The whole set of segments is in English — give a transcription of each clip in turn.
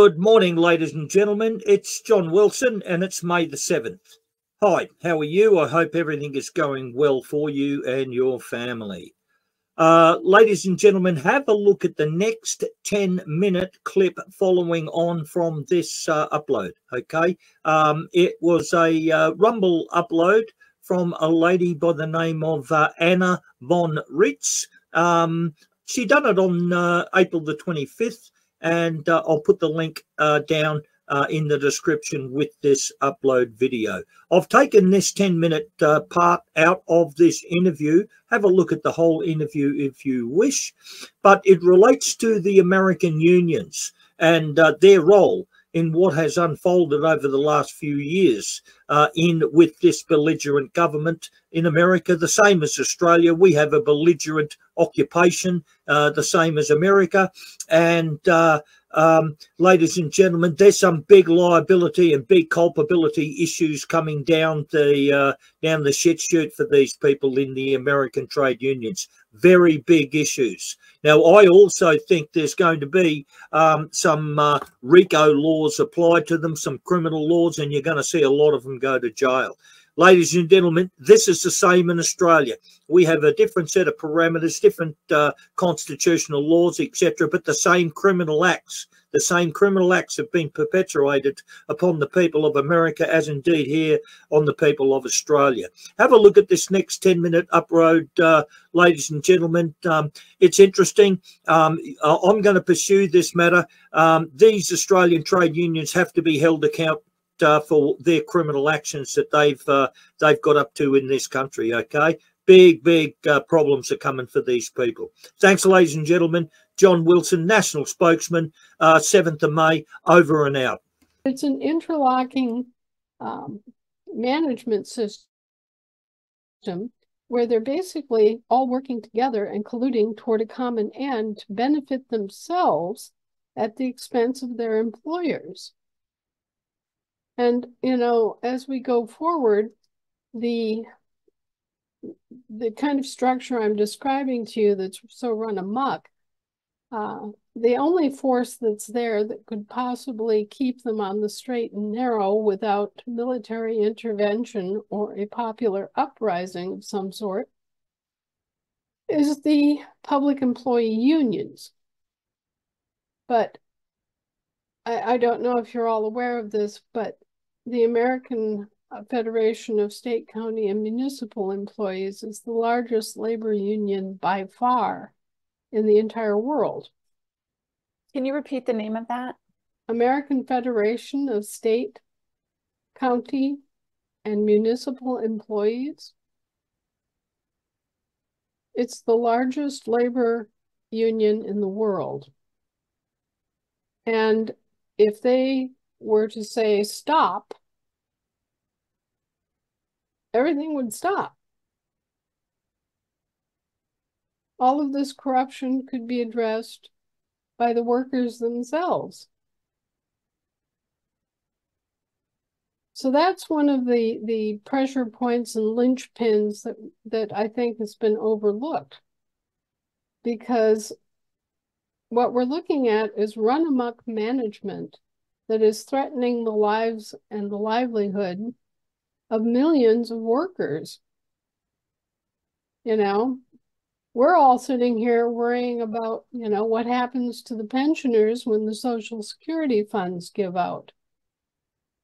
Good morning, ladies and gentlemen. It's John Wilson, and it's May the 7th. Hi, how are you? I hope everything is going well for you and your family. Ladies and gentlemen, have a look at the next 10-minute clip following on from this upload, okay? It was a Rumble upload from a lady by the name of Anna von Ritz. She done it on April the 25th. And I'll put the link down in the description with this upload video. I've taken this 10-minute part out of this interview. Have a look at the whole interview if you wish. But it relates to the American unions and their role in what has unfolded over the last few years with this belligerent government in America, the same as Australia. We have a belligerent occupation, the same as America. And ladies and gentlemen, there's some big liability and big culpability issues coming down the shit chute for these people in the American trade unions. Very big issues. Now, I also think there's going to be some RICO laws applied to them, some criminal laws, and you're going to see a lot of them go to jail. Ladies and gentlemen, this is the same in Australia. We have a different set of parameters, different constitutional laws, etc., but the same criminal acts. The same criminal acts have been perpetuated upon the people of America, as indeed here on the people of Australia. Have a look at this next 10-minute upload, ladies and gentlemen. It's interesting. I'm going to pursue this matter. These Australian trade unions have to be held accountable for their criminal actions that they've got up to in this country. Okay, big problems are coming for these people. Thanks, ladies and gentlemen. John Wilson, national spokesman, 7th of May, over and out. It's an interlocking management system where they're basically all working together and colluding toward a common end to benefit themselves at the expense of their employers. And, you know, as we go forward, the kind of structure I'm describing to you that's so run amok, the only force that's there that could possibly keep them on the straight and narrow without military intervention or a popular uprising of some sort is the public employee unions. But I don't know if you're all aware of this, but the American Federation of State, County, and Municipal Employees is the largest labor union by far in the entire world. Can you repeat the name of that? American Federation of State, County, and Municipal Employees. It's the largest labor union in the world. And if they were to say stop, everything would stop. All of this corruption could be addressed by the workers themselves. So that's one of the pressure points and linchpins that I think has been overlooked, because what we're looking at is run-amok management that is threatening the lives and the livelihood of millions of workers. You know, we're all sitting here worrying about, you know, what happens to the pensioners when the Social Security funds give out.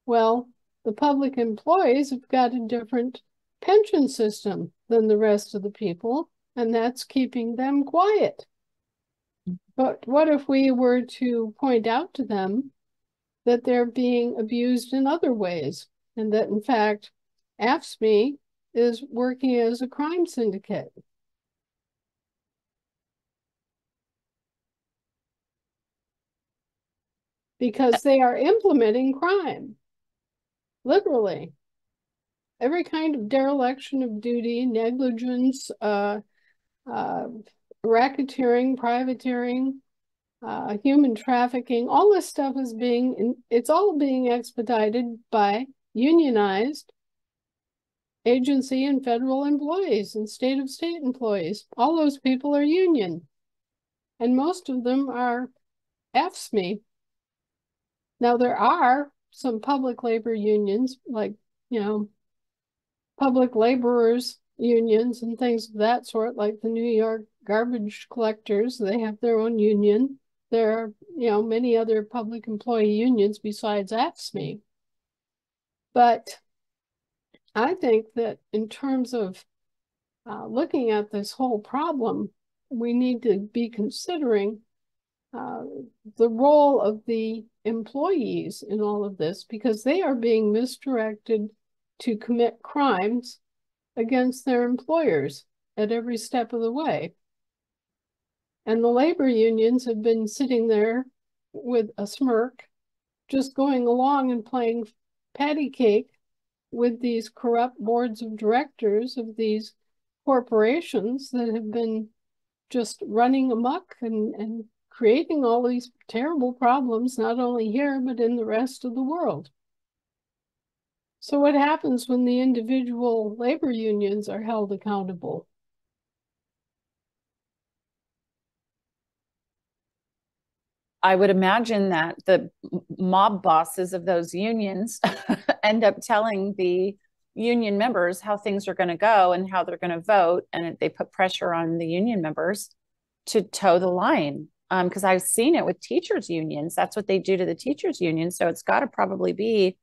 Well, the public employees have got a different pension system than the rest of the people, and that's keeping them quiet. But what if we were to point out to them that they're being abused in other ways, and that, in fact, AFSCME is working as a crime syndicate? Because they are implementing crime, literally. Every kind of dereliction of duty, negligence, racketeering, privateering, human trafficking, all this stuff is it's all being expedited by unionized agency and federal employees and state of state employees. All those people are union, and most of them are AFSCME. Now, there are some public labor unions, like, public laborers unions and things of that sort, like the New York garbage collectors. They have their own union. There are, many other public employee unions besides AFSCME. But I think that in terms of looking at this whole problem, we need to be considering the role of the employees in all of this, because they are being misdirected to commit crimes against their employers at every step of the way. And the labor unions have been sitting there with a smirk, just going along and playing patty cake with these corrupt boards of directors of these corporations that have been just running amok and creating all these terrible problems, not only here, but in the rest of the world. So what happens when the individual labor unions are held accountable? I would imagine that the mob bosses of those unions end up telling the union members how things are going to go and how they're going to vote. And they put pressure on the union members to toe the line. Because I've seen it with teachers' unions. That's what they do to the teachers' union. So it's got to probably be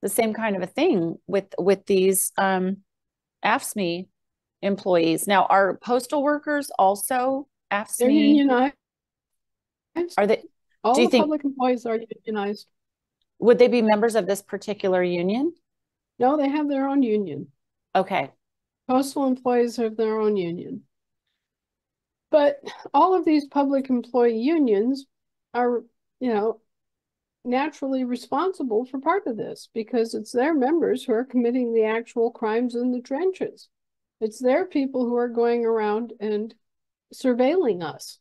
the same kind of a thing with these AFSCME employees. Now, are postal workers also AFSCME? They're unionized. Are they? All do you the think public employees are unionized? Would they be members of this particular union? No, they have their own union. Okay. Postal employees have their own union. But all of these public employee unions are, naturally responsible for part of this, because it's their members who are committing the actual crimes in the trenches. It's their people who are going around and surveilling us.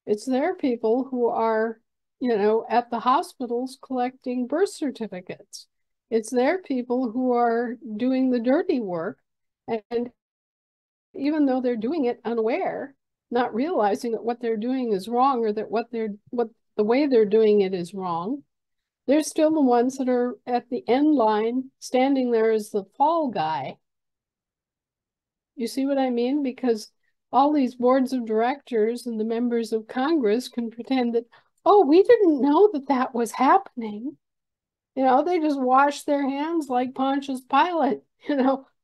It's their people who are, at the hospitals collecting birth certificates. It's their people who are doing the dirty work. And even though they're doing it unaware, not realizing that what they're doing is wrong, or that the way they're doing it is wrong, they're still the ones that are at the end line, standing there as the fall guy. You see what I mean? Because all these boards of directors and the members of Congress can pretend that, oh, we didn't know that that was happening. They just wash their hands like Pontius Pilate.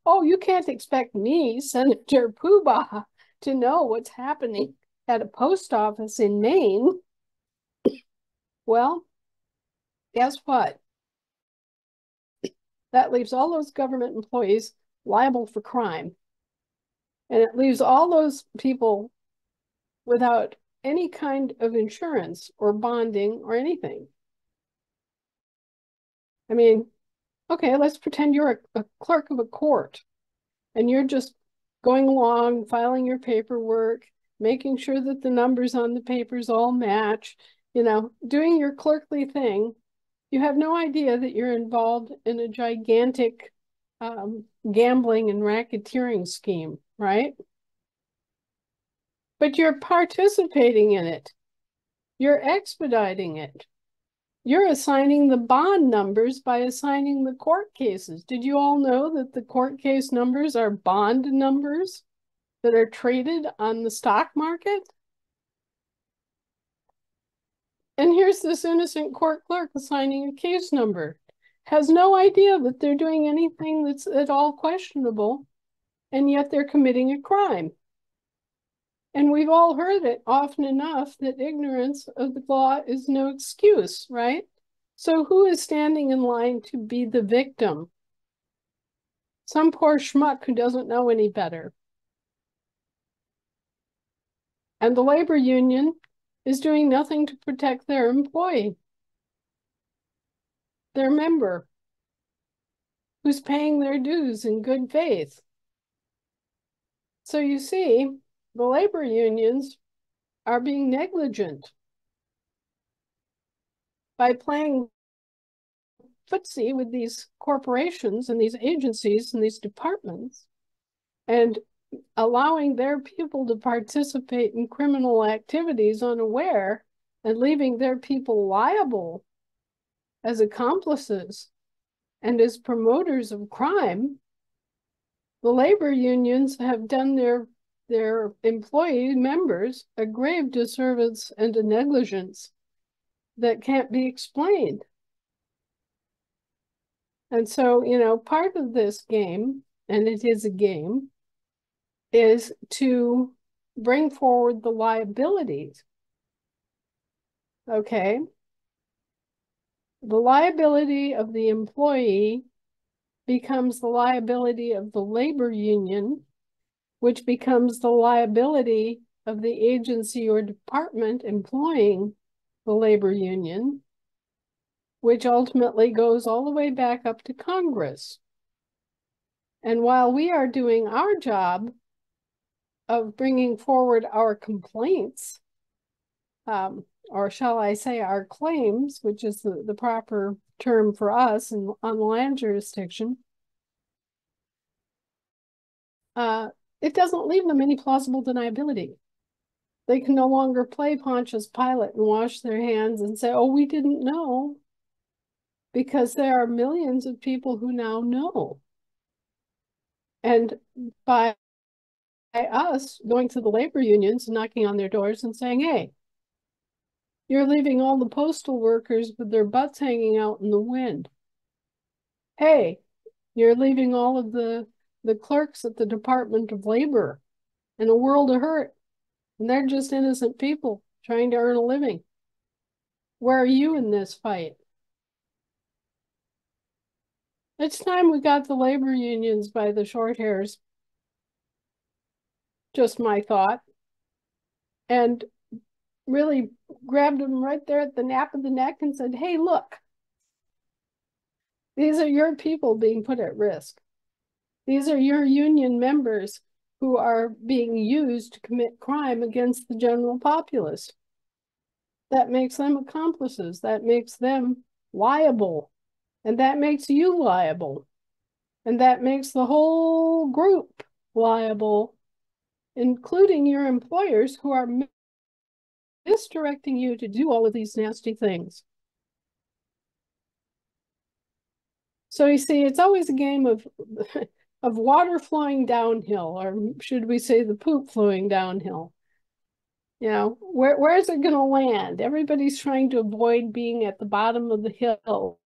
Oh, you can't expect me, Senator Poobah, to know what's happening at a post office in Maine. Well, guess what? That leaves all those government employees liable for crime. And it leaves all those people without any kind of insurance or bonding or anything. I mean, okay, let's pretend you're a clerk of a court and you're just going along, filing your paperwork, making sure that the numbers on the papers all match, doing your clerkly thing. You have no idea that you're involved in a gigantic gambling and racketeering scheme, right? But you're participating in it. You're expediting it. You're assigning the bond numbers by assigning the court cases. Did you all know that the court case numbers are bond numbers that are traded on the stock market? And here's this innocent court clerk assigning a case number, has no idea that they're doing anything that's at all questionable, and yet they're committing a crime. And we've all heard it often enough that ignorance of the law is no excuse, right? So who is standing in line to be the victim? Some poor schmuck who doesn't know any better. And the labor union is doing nothing to protect their employee, their member, who's paying their dues in good faith. So you see, the labor unions are being negligent by playing footsie with these corporations and these agencies and these departments, and allowing their people to participate in criminal activities unaware, and leaving their people liable as accomplices and as promoters of crime, the labor unions have done their employee members a grave disservice and a negligence that can't be explained. And so, you know, part of this game, and it is a game, is to bring forward the liabilities. Okay. The liability of the employee becomes the liability of the labor union, which becomes the liability of the agency or department employing the labor union, which ultimately goes all the way back up to Congress. And while we are doing our job of bringing forward our complaints, or shall I say our claims, which is the proper term for us on the land jurisdiction, it doesn't leave them any plausible deniability. They can no longer play Pontius Pilate and wash their hands and say, oh, we didn't know, because there are millions of people who now know. And by us going to the labor unions, knocking on their doors and saying, hey, you're leaving all the postal workers with their butts hanging out in the wind. Hey, you're leaving all of the clerks at the Department of Labor in a world of hurt. And they're just innocent people trying to earn a living. Where are you in this fight? It's time we got the labor unions by the short hairs. Just my thought. And really grabbed them right there at the nape of the neck and said, hey, look, these are your people being put at risk. These are your union members who are being used to commit crime against the general populace. That makes them accomplices. That makes them liable. And that makes you liable. And that makes the whole group liable, including your employers who are misdirecting you to do all of these nasty things. So you see, it's always a game of water flowing downhill, or should we say the poop flowing downhill. You know, where is it going to land? Everybody's trying to avoid being at the bottom of the hill.